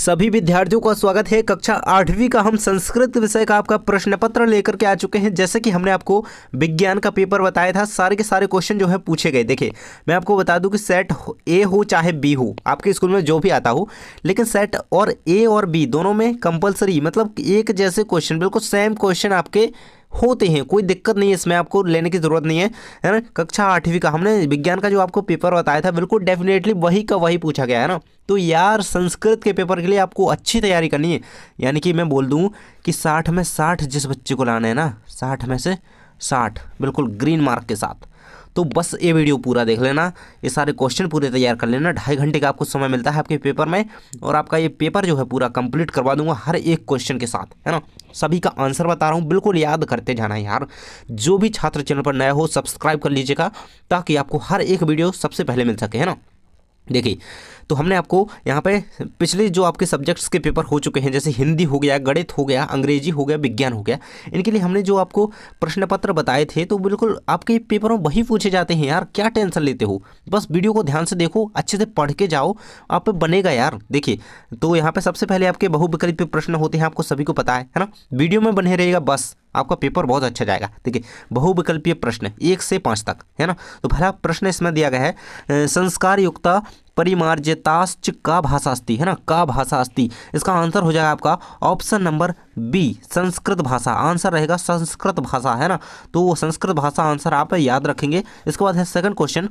सभी विद्यार्थियों का स्वागत है। कक्षा 8वीं का हम संस्कृत विषय का आपका प्रश्न पत्र लेकर के आ चुके हैं। जैसे कि हमने आपको विज्ञान का पेपर बताया था, सारे के सारे क्वेश्चन जो है पूछे गए। देखिए, मैं आपको बता दूं कि सेट ए हो चाहे बी हो, आपके स्कूल में जो भी आता हो, लेकिन सेट और ए और बी दोनों में कंपलसरी, मतलब एक जैसे क्वेश्चन, बिल्कुल सेम क्वेश्चन आपके होते हैं। कोई दिक्कत नहीं है, इसमें आपको लेने की ज़रूरत नहीं है ना। कक्षा 8वीं का हमने विज्ञान का जो आपको पेपर बताया था, बिल्कुल डेफिनेटली वही का वही पूछा गया है ना। तो यार, संस्कृत के पेपर के लिए आपको अच्छी तैयारी करनी है। यानी कि मैं बोल दूं कि 60 में 60 जिस बच्चे को लाना है ना, 60 में से 60 बिल्कुल ग्रीन मार्क के साथ, तो बस ये वीडियो पूरा देख लेना, ये सारे क्वेश्चन पूरे तैयार कर लेना। 2.5 घंटे का आपको समय मिलता है आपके पेपर में, और आपका ये पेपर जो है पूरा कंप्लीट करवा दूंगा हर एक क्वेश्चन के साथ, है ना। सभी का आंसर बता रहा हूँ, बिल्कुल याद करते जाना है यार। जो भी छात्र चैनल पर नया हो, सब्सक्राइब कर लीजिएगा ताकि आपको हर एक वीडियो सबसे पहले मिल सके, है ना। देखिए, तो हमने आपको यहाँ पे पिछले जो आपके सब्जेक्ट्स के पेपर हो चुके हैं, जैसे हिंदी हो गया, गणित हो गया, अंग्रेजी हो गया, विज्ञान हो गया, इनके लिए हमने जो आपको प्रश्न पत्र बताए थे, तो बिल्कुल आपके पेपरों वही पूछे जाते हैं यार। क्या टेंशन लेते हो, बस वीडियो को ध्यान से देखो, अच्छे से पढ़ के जाओ, आप पे बनेगा यार। देखिए, तो यहाँ पे सबसे पहले आपके बहुविकल्पीय प्रश्न होते हैं, आपको सभी को पता है ना। वीडियो में बने रहेगा, बस आपका पेपर बहुत अच्छा जाएगा। देखिए, बहुविकल्पीय प्रश्न 1 से 5 तक, है ना। तो पहला प्रश्न इसमें दिया गया है, संस्कार युक्ता परिमार्जिताश्च का भाषा अस्ति, है ना, का भाषा अस्ति। इसका आंसर हो जाएगा आपका ऑप्शन नंबर बी, संस्कृत भाषा। आंसर रहेगा संस्कृत भाषा, है ना। तो वो संस्कृत भाषा आंसर आप याद रखेंगे। इसके बाद है सेकंड क्वेश्चन,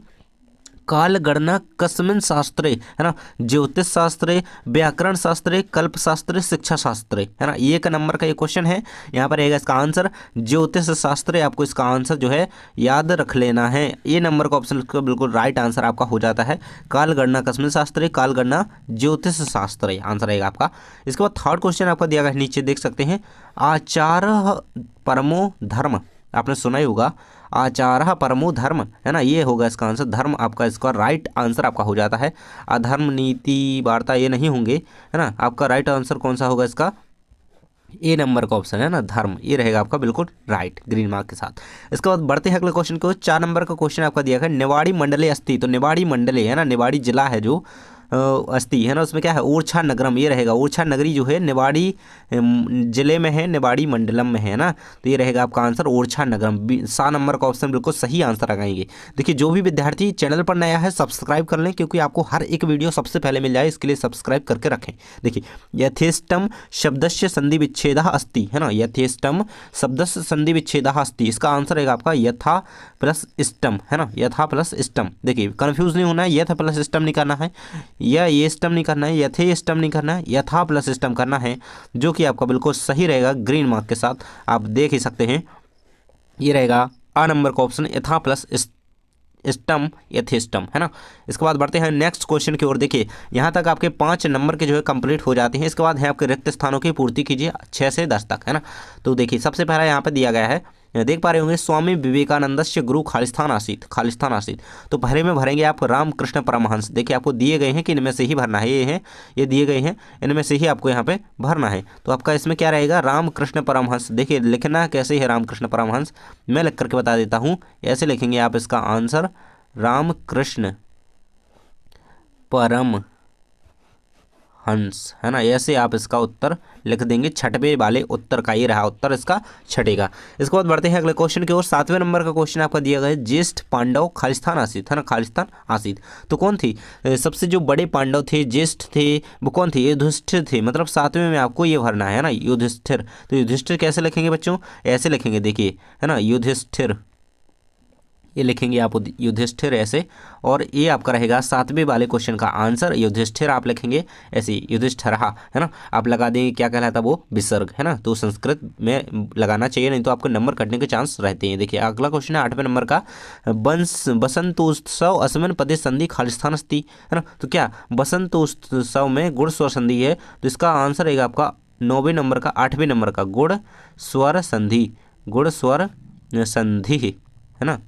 काल गणना कस्मिन् शास्त्रे, है ना, ज्योतिष शास्त्रे, व्याकरण शास्त्रे, कल्प शास्त्रे, शिक्षा शास्त्रे, है ना। 1 नंबर का ये क्वेश्चन है, यहाँ पर रहेगा इसका आंसर ज्योतिष शास्त्रे। आपको इसका आंसर जो है याद रख लेना है। ए नंबर का ऑप्शन का बिल्कुल राइट आंसर आपका हो जाता है, काल गणना कस्मिन् शास्त्रे, काल गणना ज्योतिष शास्त्रे आंसर रहेगा आपका। इसके बाद थर्ड क्वेश्चन आपका दिया गया है, नीचे देख सकते हैं, आचार परमो धर्म। आपने सुना ही होगा, आचार परमो धर्म, है ना, ये होगा इसका आंसर। धर्म आपका इसका राइट आंसर आपका हो जाता है। अधर्म नीति वार्ता ये नहीं होंगे, है ना। आपका राइट आंसर कौन सा होगा इसका, ए नंबर का ऑप्शन है ना, धर्म, ये रहेगा आपका बिल्कुल राइट ग्रीन मार्क के साथ। इसके बाद बढ़ते हैं अगले क्वेश्चन को। 4 नंबर का क्वेश्चन आपका दिया है, निवाड़ी मंडले अस्ति। तो निवाड़ी मंडले, है ना, निवाड़ी जिला है जो अस्ति, है ना, उसमें क्या है, ओरछा नगरम, ये रहेगा। ओरछा नगरी जो है निवाड़ी जिले में है, निवाड़ी मंडलम में है ना। तो ये रहेगा आपका आंसर ओरछा नगरम। 7 नंबर का ऑप्शन बिल्कुल सही आंसर लगाएंगे। देखिए, जो भी विद्यार्थी चैनल पर नया है, सब्सक्राइब कर लें, क्योंकि आपको हर एक वीडियो सबसे पहले मिल जाए, इसके लिए सब्सक्राइब करके रखें। देखिए, यथेष्टम शब्दस्य संधि विच्छेदः अस्ति, है ना, यथेष्टम शब्दस्य संधि विच्छेदः अस्ति। इसका आंसर रहेगा आपका यथा प्लस इष्टम, है ना, यथा प्लस इष्टम। देखिए, कंफ्यूज नहीं होना है, यथा प्लस इष्टम नहीं करना है, या ये स्टम नहीं करना है, यथे स्टम नहीं करना है, यथा प्लस स्टम करना है, जो कि आपका बिल्कुल सही रहेगा ग्रीन मार्क के साथ। आप देख ही सकते हैं, ये रहेगा आ नंबर का ऑप्शन, यथा प्लस स्टम, यथेष्टम, है ना। इसके बाद बढ़ते हैं नेक्स्ट क्वेश्चन की ओर। देखिए, यहाँ तक आपके 5 नंबर के जो है कंप्लीट हो जाते हैं। इसके बाद है आपके रिक्त स्थानों की पूर्ति कीजिए 6 से 10 तक, है ना। तो देखिए, सबसे पहला यहाँ पे दिया गया है, देख पा रहे होंगे, स्वामी विवेकानंदस्य गुरु खालिस्तान आसीत, खालिस्तान आसीत। तो पहले में भरेंगे आप रामकृष्ण परमहंस। देखिए, आपको दिए गए हैं कि इनमें से ही भरना है, ये हैं, ये दिए गए हैं, इनमें से ही आपको यहाँ पे भरना है। तो आपका इसमें क्या रहेगा, रामकृष्ण परमहंस। देखिए, लिखना कैसे है रामकृष्ण परमहंस, मैं लिख करके बता देता हूँ। ऐसे लिखेंगे आप इसका आंसर, रामकृष्ण परम हंस, है ना, ऐसे आप इसका उत्तर लिख देंगे। 6वें वाले उत्तर का ये रहा उत्तर इसका, 6 का। इसके बाद बढ़ते हैं अगले क्वेश्चन की ओर। 7वें नंबर का क्वेश्चन आपका दिया गया है, ज्येष्ठ पांडव खालिस्तान आसीत, है ना, खालिस्तान आसीत। तो कौन थी सबसे जो बड़े पांडव थे, ज्येष्ठ थे, वो कौन थे, युधिष्ठिर थे। मतलब 7वें में आपको ये भरना है ना, युधिष्ठिर। तो युधिष्ठिर कैसे लिखेंगे बच्चों, ऐसे लिखेंगे, देखिए, है ना, युधिष्ठिर, ये लिखेंगे आप युधिष्ठिर ऐसे, और ये आपका रहेगा 7वें वाले क्वेश्चन का आंसर। युधिष्ठिर आप लिखेंगे ऐसे, युधिष्ठिरहा, है ना। आप लगा देंगे क्या कहलाता है वो, विसर्ग, है ना। तो संस्कृत में लगाना चाहिए, नहीं तो आपको नंबर कटने के चांस रहते हैं। देखिए, अगला क्वेश्चन है 8वें नंबर का, बसंतोत्सव अस्मिन् पदे संधि खालिस्तान अस्ति, है ना। तो क्या बसंतोत्सव में गुण स्वर संधि है, तो इसका आंसर रहेगा आपका 9वें नंबर का, 8वें नंबर का, गुण स्वर संधि, गुण स्वर संधि, है ना,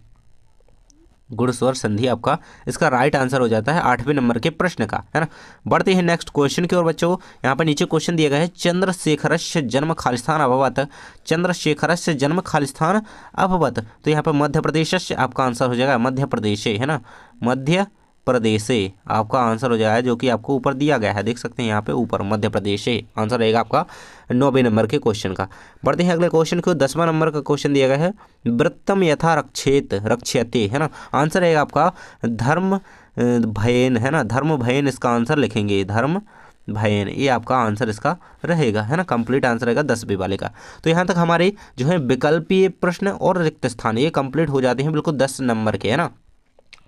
गुण स्वर संधि आपका इसका राइट आंसर हो जाता है 8वें नंबर के प्रश्न का, है ना। बढ़ते हैं नेक्स्ट क्वेश्चन की ओर बच्चों। यहाँ पर नीचे क्वेश्चन दिया गया है, चंद्रशेखरस्य जन्म खालिस्तान अभवत, चंद्रशेखरस्य जन्म खालिस्तान अभवत। तो यहाँ पर मध्य प्रदेश आपका आंसर हो जाएगा, मध्य प्रदेश, है ना, मध्य प्रदेशे आपका आंसर हो जाएगा, जो कि आपको ऊपर दिया गया है, देख सकते हैं यहाँ पे ऊपर मध्य प्रदेश है आंसर रहेगा आपका 9वें नंबर के क्वेश्चन का। बढ़ते हैं अगले क्वेश्चन को। 10वां नंबर का क्वेश्चन दिया गया है वृत्तम यथा रक्षेत रक्ष्यते, है ना, आंसर रहेगा आपका धर्म भयन, है ना, धर्म भयन इसका आंसर लिखेंगे, धर्म भयन, ये आपका आंसर इसका रहेगा, है ना, कंप्लीट आंसर रहेगा 10वें वाले का। तो यहाँ तक हमारे जो है विकल्पीय प्रश्न और रिक्त स्थान ये कंप्लीट हो जाते हैं बिल्कुल 10 नंबर के, है ना।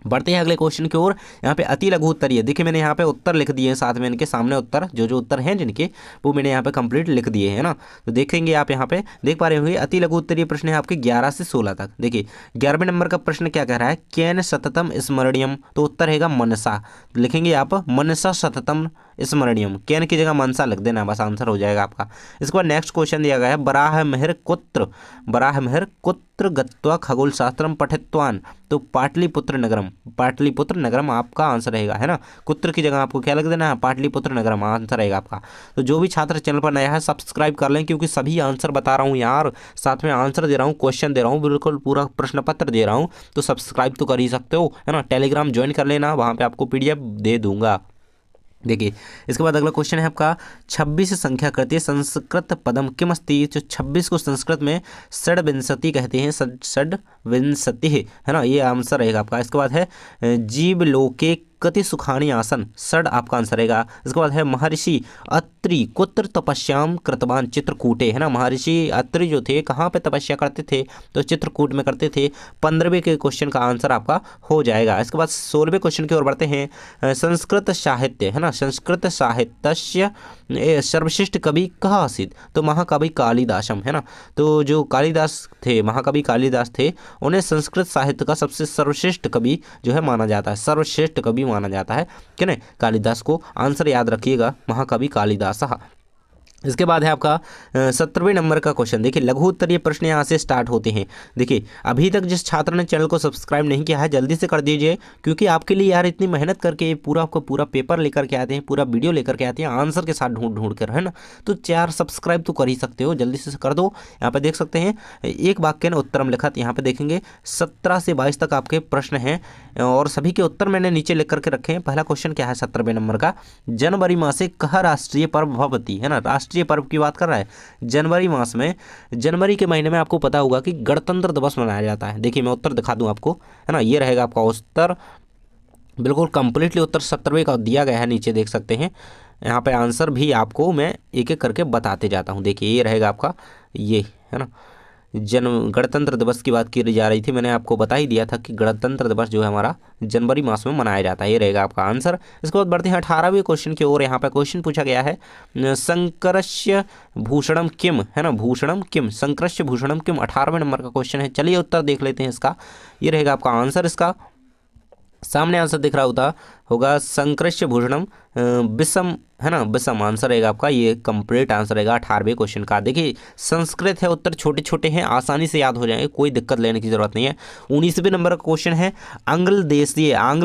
बढ़ते हैं अगले क्वेश्चन की ओर। यहाँ पे अति लघु उत्तरीय, देखिए मैंने यहाँ पे उत्तर लिख दिए हैं, साथ में इनके सामने उत्तर जो उत्तर हैं जिनके, वो मैंने यहाँ पे कंप्लीट लिख दिए हैं ना। तो देखेंगे आप यहाँ पे देख पा रहे होंगे अति लघु उत्तरीय प्रश्न है आपके 11 से 16 तक। देखिए 11वें नंबर का प्रश्न क्या कह रहा है, केन सततम स्मरणीयम, तो उत्तर रहेगा मनसा, लिखेंगे आप मनसा सततम स्मरणीयम, केन की जगह मनसा लिख देना, बस आंसर हो जाएगा आपका। इसके बाद नेक्स्ट क्वेश्चन दिया गया है बराहमिहिर कुत्र गत्वा खगोल शास्त्रम पठितवान, तो पाटलिपुत्र नगरम आपका आंसर रहेगा, है ना, कुत्र की जगह आपको क्या लिख देना है, पाटलिपुत्र नगरम आंसर रहेगा आपका। तो जो भी छात्र चैनल पर नया है सब्सक्राइब कर लें, क्योंकि सभी आंसर बता रहा हूँ यार, साथ में आंसर दे रहा हूँ, क्वेश्चन दे रहा हूँ, बिल्कुल पूरा प्रश्न पत्र दे रहा हूँ, तो सब्सक्राइब तो कर ही सकते हो, है ना। टेलीग्राम ज्वाइन कर लेना, वहाँ पर आपको PDF दे दूंगा। देखिए इसके बाद अगला क्वेश्चन है आपका 26 संख्या करती है संस्कृत पदम किम अस्ति, जो 26 को संस्कृत में षड्विंशति कहते हैं, षड्विंशति, है ना, ये आंसर रहेगा आपका। इसके बाद है जीव लोके कति सुखानी आसन, षड आपका आंसर रहेगा। इसके बाद है महर्षि अत्रि कुत्र तपस्याम कृतवान चित्रकूटे, है ना, महर्षि अत्रि जो थे कहाँ पे तपस्या करते थे, तो चित्रकूट में करते थे। 15वें के क्वेश्चन का आंसर आपका हो जाएगा। इसके बाद 16वें क्वेश्चन की ओर बढ़ते हैं। संस्कृत साहित्य, है ना, संस्कृत साहित्य सर्वश्रेष्ठ कवि कह आसीत, तो महाकवि कालिदासम, है ना, तो जो कालिदास थे, महाकवि कालिदास थे, उन्हें संस्कृत साहित्य का सबसे सर्वश्रेष्ठ कवि जो है माना जाता है, सर्वश्रेष्ठ कवि माना जाता है, क्या नहीं, कालिदास को। आंसर याद रखिएगा, महाकवि कालिदास। इसके बाद है आपका 17वें नंबर का क्वेश्चन। देखिए लघु उत्तरीय प्रश्न यहाँ से स्टार्ट होते हैं। देखिए अभी तक जिस छात्र ने चैनल को सब्सक्राइब नहीं किया है जल्दी से कर दीजिए, क्योंकि आपके लिए यार इतनी मेहनत करके पूरा आपको पूरा पेपर लेकर के आते हैं, पूरा वीडियो लेकर के आते हैं आंसर के साथ ढूंढ कर, है ना। तो 4 सब्सक्राइब तो कर ही सकते हो, जल्दी से कर दो। यहाँ पर देख सकते हैं एक वाक्य ने उत्तरम लिखा, यहाँ पर देखेंगे 17 से 22 तक आपके प्रश्न हैं और सभी के उत्तर मैंने नीचे लिख करके रखे हैं। पहला क्वेश्चन क्या है 17वें नंबर का, जनवरी मासे कह राष्ट्रीय पर्व भवति, है ना, राष्ट्रीय पर्व की बात कर रहा है। जनवरी मास में, जनवरी के महीने में आपको पता होगा कि गणतंत्र दिवस मनाया जाता है। देखिए मैं उत्तर दिखा दूं आपको, है ना, ये रहेगा आपका उत्तर, बिल्कुल कंप्लीटली उत्तर 17वें का दिया गया है, नीचे देख सकते हैं। यहाँ पे आंसर भी आपको मैं एक एक करके बताते जाता हूँ। देखिए ये रहेगा आपका, ये है ना, गणतंत्र दिवस की बात की जा रही थी, मैंने आपको बता ही दिया था कि गणतंत्र दिवस जो है हमारा जनवरी मास में मनाया जाता है, ये रहेगा आपका आंसर। इसके बाद बढ़ते हैं 18वें क्वेश्चन की ओर। यहाँ पे क्वेश्चन पूछा गया है संकरस्य भूषणम किम, है ना, भूषणम किम, संकरस्य भूषणम किम, 18वें नंबर का क्वेश्चन है। चलिए उत्तर देख लेते हैं इसका, ये रहेगा आपका आंसर। इसका सामने आंसर दिख रहा होगा संकरस्य भूषणम विषम, है ना, विषम आंसर रहेगा आपका, ये कंप्लीट आंसर रहेगा 18वें क्वेश्चन का। देखिए संस्कृत है, उत्तर छोटे छोटे हैं, आसानी से याद हो जाएंगे, कोई दिक्कत लेने की जरूरत नहीं है। 19वें नंबर का क्वेश्चन है आंग्ल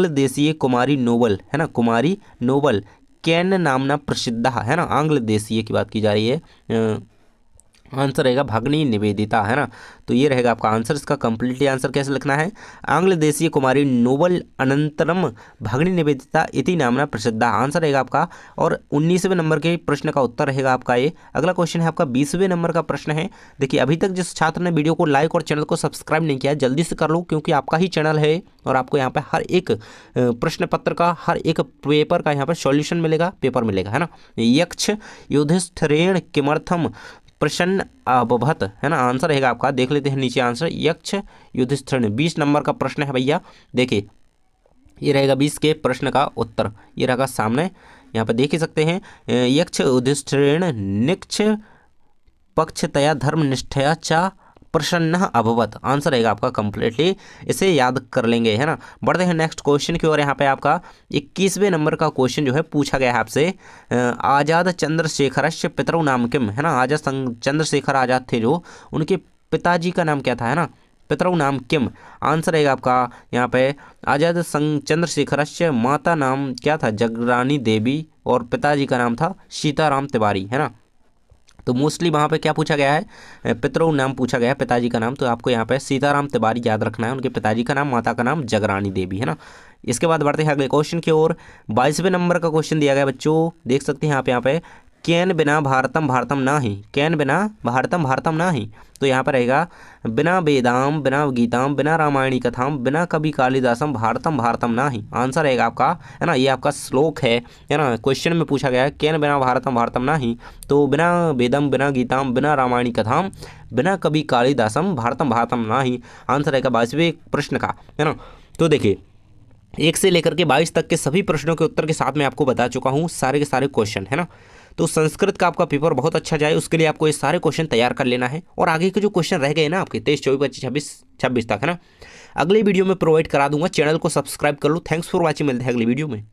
देशीय कुमारी नोबल, है ना, कुमारी नोबल कैन नामना प्रसिद्ध, है ना, आंग्ल देशीय की बात की जा रही है, आंसर रहेगा भगनी निवेदिता, है ना। तो ये रहेगा आपका आंसर। इसका कंप्लीटली आंसर कैसे लिखना है, आंग्ल देशीय कुमारी नोबल अनंतरम भगनी निवेदिता इति नामना प्रसिद्ध, आंसर रहेगा आपका। और 19वें नंबर के प्रश्न का उत्तर रहेगा आपका ये। अगला क्वेश्चन है आपका 20वें नंबर का प्रश्न है। देखिए अभी तक जिस छात्र ने वीडियो को लाइक और चैनल को सब्सक्राइब नहीं किया जल्दी से कर लो, क्योंकि आपका ही चैनल है और आपको यहाँ पे हर एक प्रश्न पत्र का, हर एक पेपर का यहाँ पर सॉल्यूशन मिलेगा, पेपर मिलेगा, है ना। यक्ष युधिष्ठिरेण किमर्थम प्रसन्न अभवत, है ना, आंसर रहेगा आपका, देख लेते हैं नीचे आंसर, यक्ष युधिष्ठिर। 20 नंबर का प्रश्न है भैया, देखिए ये रहेगा 20 के प्रश्न का उत्तर, ये रहेगा सामने, यहाँ पे देख ही सकते हैं। यक्ष युधिष्ठिरेण निक्ष पक्षतया धर्मनिष्ठया चा प्रसन्न अभवत, आंसर रहेगा आपका कंप्लीटली, इसे याद कर लेंगे, है ना। बढ़ते हैं नेक्स्ट क्वेश्चन की ओर। यहाँ पे आपका 21वें नंबर का क्वेश्चन जो है पूछा गया है आपसे, आज़ाद चंद्रशेखरस्य पितरौ नाम किम, है ना, आज़ाद चंद्रशेखर आज़ाद थे जो, उनके पिताजी का नाम क्या था, है ना, पितरौ नाम किम, आंसर रहेगा आपका यहाँ पे आज़ाद चंद्रशेखरस्य माता नाम क्या था, जगरानी देवी, और पिताजी का नाम था सीताराम तिवारी, है ना। तो मोस्टली वहाँ पे क्या पूछा गया है, पितरौ नाम पूछा गया है, पिताजी का नाम, तो आपको यहाँ पे सीताराम तिवारी याद रखना है, उनके पिताजी का नाम, माता का नाम जगरानी देवी, है ना। इसके बाद बढ़ते हैं अगले क्वेश्चन की ओर। 22वें नंबर का क्वेश्चन दिया गया बच्चों, देख सकते हैं यहाँ पे केन बिना भारतम भारतम नाही, केन बिना भारतम भारतम नाही। तो यहाँ पर रहेगा बिना वेदाम बिना गीताम बिना रामायणी कथाम बिना कवि कालिदासम भारतम भारतम नाही। आंसर रहेगा आपका, है ना, ये आपका श्लोक है ना। क्वेश्चन में पूछा गया है केन बिना भारतम भारतम नाही, तो बिना वेदम बिना गीताम बिना रामायणी कथाम बिना कवि कालिदासम भारतम भारतम नाही। आंसर रहेगा 22वें प्रश्न का, है ना। तो देखिए 1 से लेकर के 22 तक के सभी प्रश्नों के उत्तर के साथ मैं आपको बता चुका हूँ, सारे के सारे क्वेश्चन, है ना। तो संस्कृत का आपका पेपर बहुत अच्छा जाए उसके लिए आपको ये सारे क्वेश्चन तैयार कर लेना है। और आगे के जो क्वेश्चन रह गए ना आपके 23, 24, 25, 26 तक, है ना, अगले वीडियो में प्रोवाइड करा दूंगा। चैनल को सब्सक्राइब कर लो। थैंक्स फॉर वॉचिंग, मिलते हैं अगले वीडियो में।